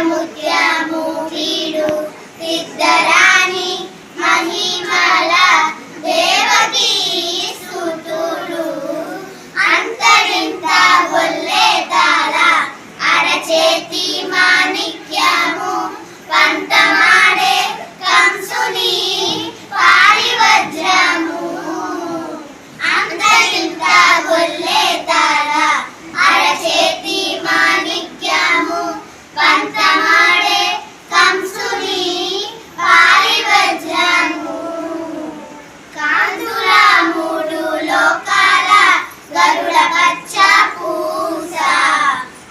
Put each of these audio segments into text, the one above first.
ముత్యము వీడు సిద్ధరాణి మహిమల దేవకీ సుతుడు అంతరింత గొల్లె తాళ అరచేతి మాణిక్యము పంతమాడే కంసుని పాడి వజ్రము అంతరింత గొల్లె తాళ అరచేతి మాణిక్యము పంతమాడే కంసుని పాడి వజ్రము కాంతుల మూడు లోకాల గరుడ పచ్చ పూస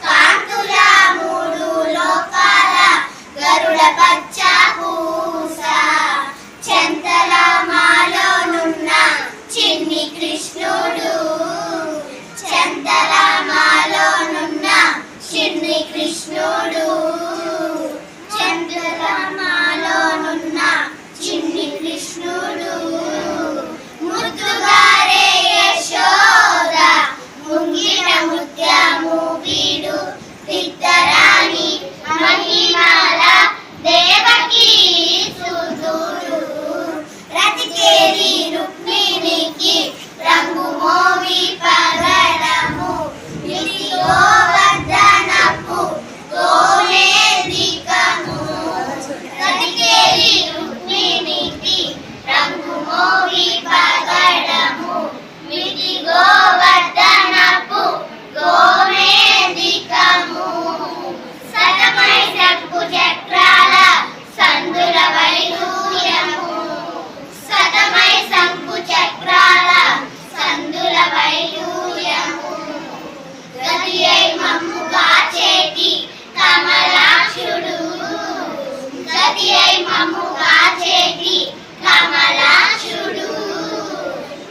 కాంతుల మూడు లోకాల గరుడ పచ్చ పూస చెంతల మాలోనున్న చిన్ని కృష్ణుడు చెంతల మాలోనున్న చిన్ని కృష్ణుడు చెంతల మాలోనున్న చిన్ని కృష్ణుడు ముద్దుగారే యశోద ముంగిట ముత్యము వీడు సిద్ధరాణి మహిమల దేవకీ సుతుడు రతికేరి రుక్మిణికి రంగు మోవి పగడము ఇది గోవర్ధనపు గోమేధికము రతికేరి రుక్మిణికి రంగు మోవి పగడము ఇది గోవర్ధనపు గోమేధికము సతమై శంకు చక్రాల సందుల వైడూర్యము సతమై శంకు చక్రాల సందుల వైడూర్యము గతి అయి మమ్ము గాచేటి కమలాక్షుడు గతి అయి మమ్ము గాచేటి కమలాక్షుడు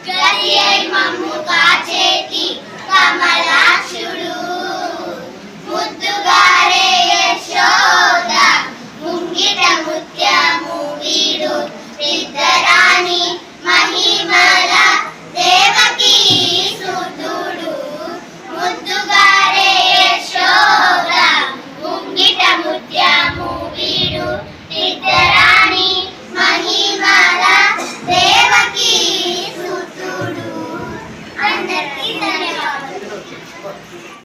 గతి అయి మమ్ము గాచేటి కమలాక్షుడు